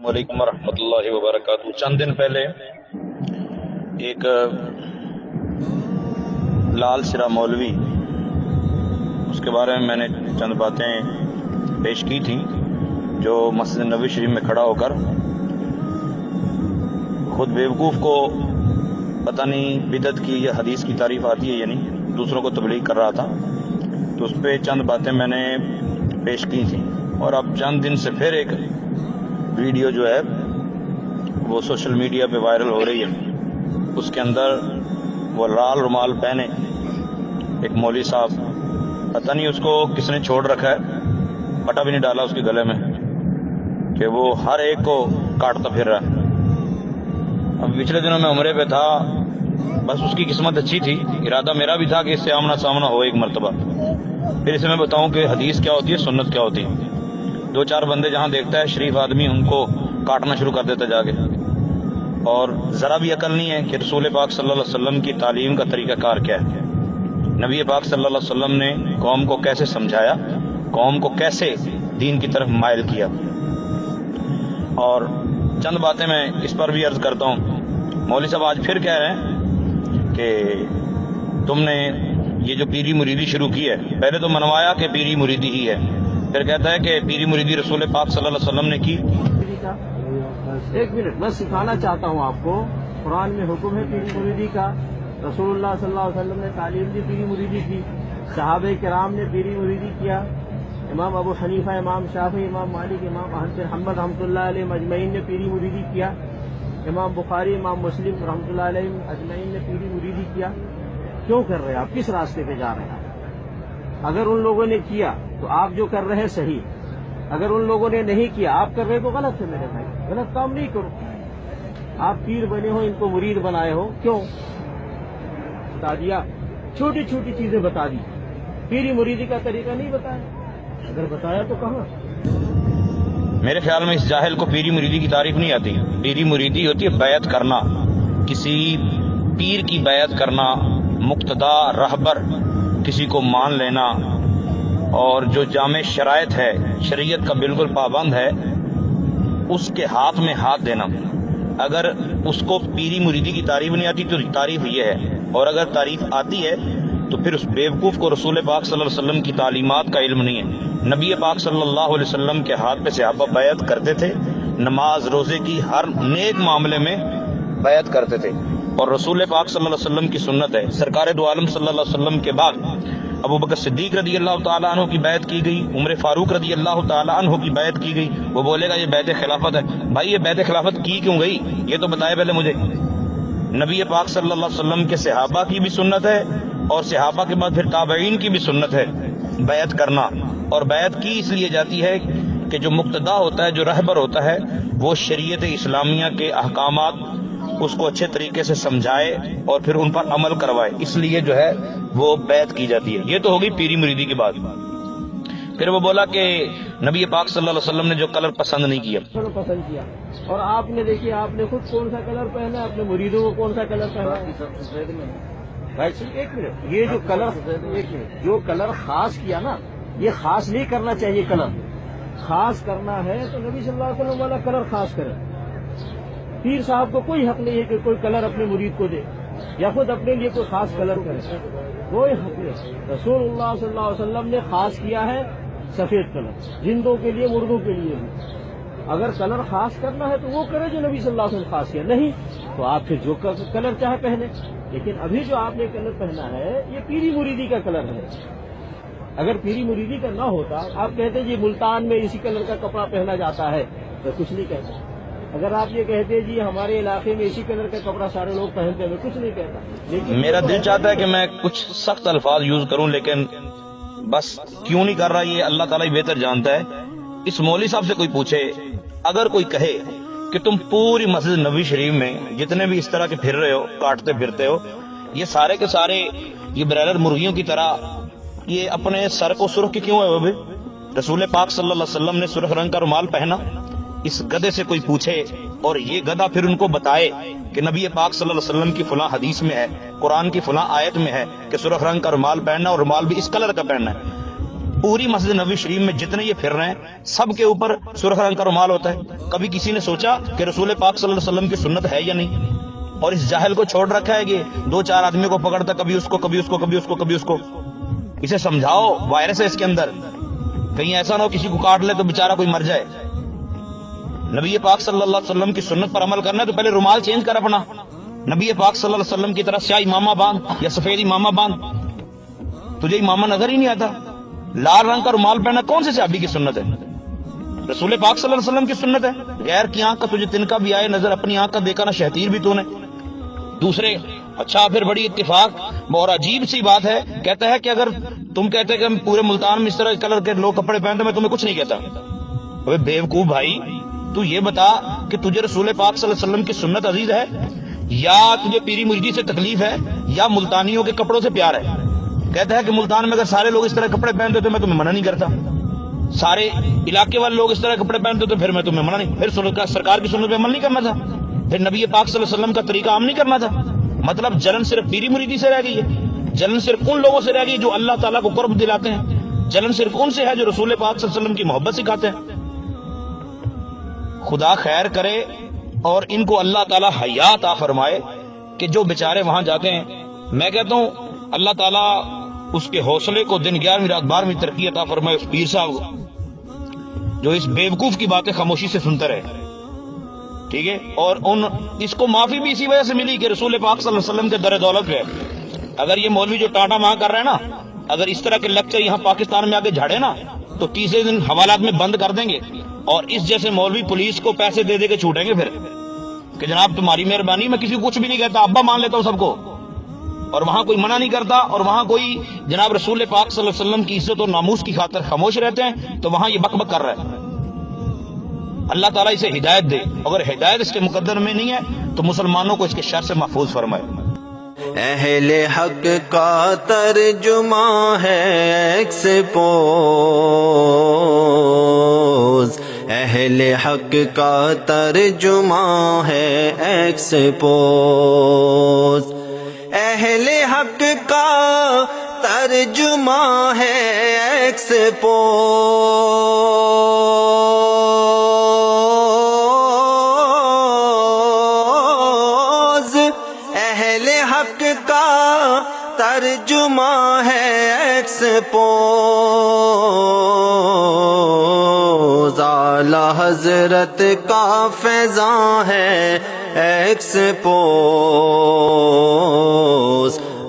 وعلیکم ورحمۃ اللہ وبرکاتہ۔ چند دن پہلے ایک لال سرا مولوی، اس کے بارے میں نے چند باتیں پیش کی تھیں، جو مسجد نبوی شریف میں کھڑا ہو کر خود بیوقوف کو پتہ نہیں بدعت کی یا حدیث کی تعریف آتی ہے یا نہیں، دوسروں کو تبلیغ کر رہا تھا، تو اس پہ چند باتیں میں نے پیش کی تھیں۔ اور اب چند دن سے پھر ایک ویڈیو جو ہے وہ سوشل میڈیا پہ وائرل ہو رہی ہے۔ اس کے اندر وہ لال رومال پہنے ایک مولوی صاحب، پتہ نہیں اس کو کس نے چھوڑ رکھا ہے، پٹا بھی نہیں ڈالا اس کے گلے میں، کہ وہ ہر ایک کو کاٹتا پھر رہا ہے۔ اب پچھلے دنوں میں عمرے پہ تھا، بس اس کی قسمت اچھی تھی، ارادہ میرا بھی تھا کہ اس سے آمنا سامنا ہو ایک مرتبہ، پھر اسے میں بتاؤں کہ حدیث کیا ہوتی ہے، سنت کیا ہوتی ہے۔ دو چار بندے جہاں دیکھتا ہے شریف آدمی، ان کو کاٹنا شروع کر دیتا جا کے، اور ذرا بھی عقل نہیں ہے کہ رسول پاک صلی اللہ علیہ وسلم کی تعلیم کا طریقہ کار کیا ہے، نبی پاک صلی اللہ علیہ وسلم نے قوم کو کیسے سمجھایا، قوم کو کیسے دین کی طرف مائل کیا۔ اور چند باتیں میں اس پر بھی عرض کرتا ہوں۔ مولوی صاحب آج پھر کہہ رہے ہیں کہ تم نے یہ جو پیری مریدی شروع کی ہے، پہلے تو منوایا کہ پیری مریدی ہی ہے، پھر کہتا ہے کہ پیری مریدی رسول پاک صلی اللہ علیہ وسلم نے کی۔ ایک منٹ، میں سکھانا چاہتا ہوں آپ کو، قرآن میں حکم ہے پیری مریدی کا، رسول اللہ صلی اللہ علیہ وسلم نے تعلیم دی پیری مریدی کی، صحابہ کرام نے پیری مریدی کیا، امام ابو حنیفہ، امام شافعی، امام مالک، امام احمد بن حنبل رحمۃ اللہ علیہ مجمعین نے پیری مریدی کیا، امام بخاری، امام مسلم رحمۃ اللہ علیہ اجمعین نے پیری مریدی کیا۔ کیوں کر رہے ہیں آپ؟ کس راستے پہ جا رہے ہیں؟ اگر ان لوگوں نے کیا تو آپ جو کر رہے ہیں صحیح، اگر ان لوگوں نے نہیں کیا آپ کر رہے تو غلط ہے میرے بھائی، غلط کام نہیں کرو۔ آپ پیر بنے ہو، ان کو مرید بنائے ہو، کیوں بتا دیا؟ چھوٹی چھوٹی چیزیں بتا دی، پیری مریدی کا طریقہ نہیں بتایا، اگر بتایا تو کہاں؟ میرے خیال میں اس جاہل کو پیری مریدی کی تعریف نہیں آتی۔ پیری مریدی ہوتی ہے بیعت کرنا، کسی پیر کی بیعت کرنا، مقتدا رہبر کسی کو مان لینا، اور جو جامع شرائط ہے، شریعت کا بالکل پابند ہے، اس کے ہاتھ میں ہاتھ دینا۔ اگر اس کو پیری مریدی کی تعریف نہیں آتی تو تعریف یہ ہے، اور اگر تعریف آتی ہے تو پھر اس بیوقوف کو رسول پاک صلی اللہ علیہ وسلم کی تعلیمات کا علم نہیں ہے۔ نبی پاک صلی اللہ علیہ وسلم کے ہاتھ پہ صحابہ بیعت کرتے تھے، نماز روزے کی ہر نیک معاملے میں بیعت کرتے تھے، اور رسول پاک صلی اللہ علیہ وسلم کی سنت ہے۔ سرکار دو عالم صلی اللہ علیہ وسلم کے بعد ابو بکر صدیق رضی اللہ تعالیٰ عنہ کی بیعت کی گئی، عمر فاروق رضی اللہ تعالیٰ عنہ کی بیعت کی گئی۔ وہ بولے گا یہ بیعت خلافت ہے، بھائی یہ بیعت خلافت کی کیوں گئی یہ تو بتائے پہلے مجھے۔ نبی پاک صلی اللہ علیہ وسلم کے صحابہ کی بھی سنت ہے، اور صحابہ کے بعد پھر تابعین کی بھی سنت ہے بیعت کرنا، اور بیعت کی اس لیے جاتی ہے کہ جو مقتدا ہوتا ہے، جو رہبر ہوتا ہے، وہ شریعت اسلامیہ کے احکامات اس کو اچھے طریقے سے سمجھائے اور پھر ان پر عمل کروائے، اس لیے جو ہے وہ بیعت کی جاتی ہے۔ یہ تو ہوگی پیری مریدی کی بات۔ پھر وہ بولا کہ نبی پاک صلی اللہ علیہ وسلم نے جو کلر پسند نہیں کیا، پسند کیا، اور آپ نے دیکھیے آپ نے خود کون سا کلر پہنا، اپنے مریدوں کو کون سا کلر پہنا۔ بھائی ایک منٹ، یہ جو کلر، ایک منٹ، جو کلر خاص کیا نا، یہ خاص نہیں کرنا چاہیے، کلر خاص کرنا ہے تو نبی صلی اللہ علیہ وسلم والا کلر خاص کرے۔ پیر صاحب کو کوئی حق نہیں ہے کہ کوئی کلر اپنے مرید کو دے یا خود اپنے لیے کوئی خاص کلر کرے، کوئی حق نہیں۔ رسول اللہ صلی اللہ علیہ وسلم نے خاص کیا ہے سفید کلر، زندوں کے لیے، مردوں کے لیے بھی۔ اگر کلر خاص کرنا ہے تو وہ کرے جو نبی صلی اللہ علیہ وسلم خاص کیا، نہیں تو آپ پھر جو کلر چاہے پہنے۔ لیکن ابھی جو آپ نے کلر پہنا ہے یہ پیری مریدی کا کلر ہے۔ اگر پیری مریدی کا نہ ہوتا، آپ کہتے جی ملتان میں اسی کلر کا کپڑا پہنا جاتا ہے، تو کچھ نہیں کہتا۔ اگر آپ یہ کہتے جی ہمارے علاقے میں اسی کلر کا کپڑا سارے لوگ پہنتے ہیں، میں کچھ نہیں کہتا۔ لیکن میرا دل چاہتا ہے کہ میں کچھ سخت الفاظ یوز کروں، لیکن بس کیوں نہیں کر رہا یہ اللہ تعالیٰ ہی بہتر جانتا ہے۔ اس مولوی صاحب سے کوئی پوچھے، اگر کوئی کہے کہ تم پوری مسجد نبوی شریف میں جتنے بھی اس طرح کے پھر رہے ہو، کاٹتے پھرتے ہو، یہ سارے کے سارے یہ برائلر مرغیوں کی طرح یہ اپنے سر کو سرخ کیوں ہے؟ وہ رسول پاک صلی اللہ علیہ وسلم نے سرخ رنگ کا رومال پہنا۔ اس گدھے سے کوئی پوچھے اور یہ گدھا پھر ان کو بتائے کہ نبی پاک صلی اللہ علیہ وسلم کی فلاں حدیث میں ہے، قرآن کی فلاں آیت میں ہے کہ سرخ رنگ کا رومال پہننا، اور رومال بھی اس کلر کا پہننا ہے۔ پوری مسجد نبوی شریف میں جتنے یہ پھر رہے ہیں سب کے اوپر سرخ رنگ کا رومال ہوتا ہے. کبھی کسی نے سوچا کہ رسول پاک صلی اللہ علیہ وسلم کی سنت ہے یا نہیں؟ اور اس جاہل کو چھوڑ رکھا ہے کہ دو چار آدمیوں کو پکڑتا، کبھی اس کو کبھی اس کو کبھی اس کو کبھی اس کو. اسے سمجھاؤ، وائرس ہے اس کے اندر، کہیں ایسا نہ ہو کسی کو کاٹ لے تو بیچارہ کوئی مر جائے. نبی پاک صلی اللہ علیہ وسلم کی سنت پر عمل کرنا ہے تو پہلے رومال چینج کر اپنا. نبی پاک صلی اللہ علیہ وسلم کی طرح سیاہ امامہ باندھ یا سفید امامہ باندھ. تجھے امامہ نظر ہی نہیں آتا. لال رنگ کا رومال پہنا کون سے صحابی کی سنت ہے؟ رسول پاک صلی اللہ علیہ وسلم کی سنت ہے. غیر کی آنکھ کا تجھے تنکا بھی آئے نظر، اپنی آنکھ کا دیکھا نہ شہتیر بھی تو نے. دوسرے اچھا پھر بڑی اتفاق اور عجیب سی بات ہے، کہتا ہے کہ اگر تم کہتے کہ ہم پورے ملتان میں اس طرح کلر کے لوگ کپڑے پہنتے میں تمہیں کچھ نہیں کہتا. ابے بیوقوف بھائی، تو یہ بتا کہ تجھے رسول پاک صلی اللہ علیہ وسلم کی سنت عزیز ہے، یا تجھے پیری مریدی سے تکلیف ہے، یا ملتانیوں کے کپڑوں سے پیار ہے؟ کہتا ہے کہ ملتان میں اگر سارے لوگ اس طرح کپڑے پہنتے تو میں تمہیں منع نہیں کرتا، سارے علاقے والے لوگ اس طرح کپڑے پہنتے تو پھر میں تمہیں منع نہیں. پھر سرکار کی سنت پہ عمل نہیں کرنا تھا، پھر نبی پاک صلی اللہ علیہ وسلم کا طریقہ عام نہیں کرنا تھا. مطلب جلن صرف پیری مریدی سے رہ گئی ہے، جلن صرف ان لوگوں سے رہ گئی جو اللہ تعالیٰ کو قرب دلاتے ہیں، جلن صرف ان سے ہے جو رسول پاک صلی اللہ علیہ وسلم کی محبت سکھاتے ہیں. خدا خیر کرے اور ان کو اللہ تعالیٰ حیا عطا فرمائے کہ جو بیچارے وہاں جاتے ہیں. میں کہتا ہوں اللہ تعالیٰ اس کے حوصلے کو دن 11ویں رات 12ویں ترقی عطا فرمائے اس پیر صاحب کو جو اس بیوقوف کی باتیں خاموشی سے سنتا رہے. ٹھیک ہے، اور اس کو معافی بھی اسی وجہ سے ملی کہ رسول پاک صلی اللہ علیہ وسلم کے در دولت ہے. اگر یہ مولوی جو ٹاٹا ماں کر رہے ہیں نا، اگر اس طرح کے لیکچر یہاں پاکستان میں آگے جھاڑے نا تو تیسرے دن حوالات میں بند کر دیں گے، اور اس جیسے مولوی پولیس کو پیسے دے دے کے چھوٹیں گے پھر کہ جناب تمہاری مہربانی، میں کسی کو کچھ بھی نہیں کہتا، ابا مان لیتا ہوں سب کو، اور وہاں کوئی منع نہیں کرتا، اور وہاں کوئی جناب رسول پاک صلی اللہ علیہ وسلم کی عزت اور ناموس کی خاطر خاموش رہتے ہیں، تو وہاں یہ بک بک کر رہا ہے. اللہ تعالیٰ اسے ہدایت دے، اگر ہدایت اس کے مقدر میں نہیں ہے تو مسلمانوں کو اس کے شر سے محفوظ فرمائے. اہل حق کا ترجمہ ہے ایکسپوز، اہل حق کا ترجمہ ہے ایکسپوز، اہل حق کا ترجمہ ہے ایکسپوز، اہل حق کا ترجمہ ہے ایکسپوز، اعلی حضرت کا فیضان ہے ایکسپوز،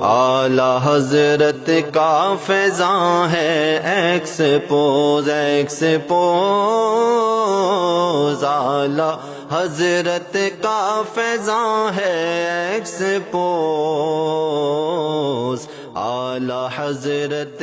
اعلی حضرت کا فیضان ہے ایکسپوز، ایکسپوز، اعلی حضرت کا فیضان ہے ایکسپوز، اعلی حضرت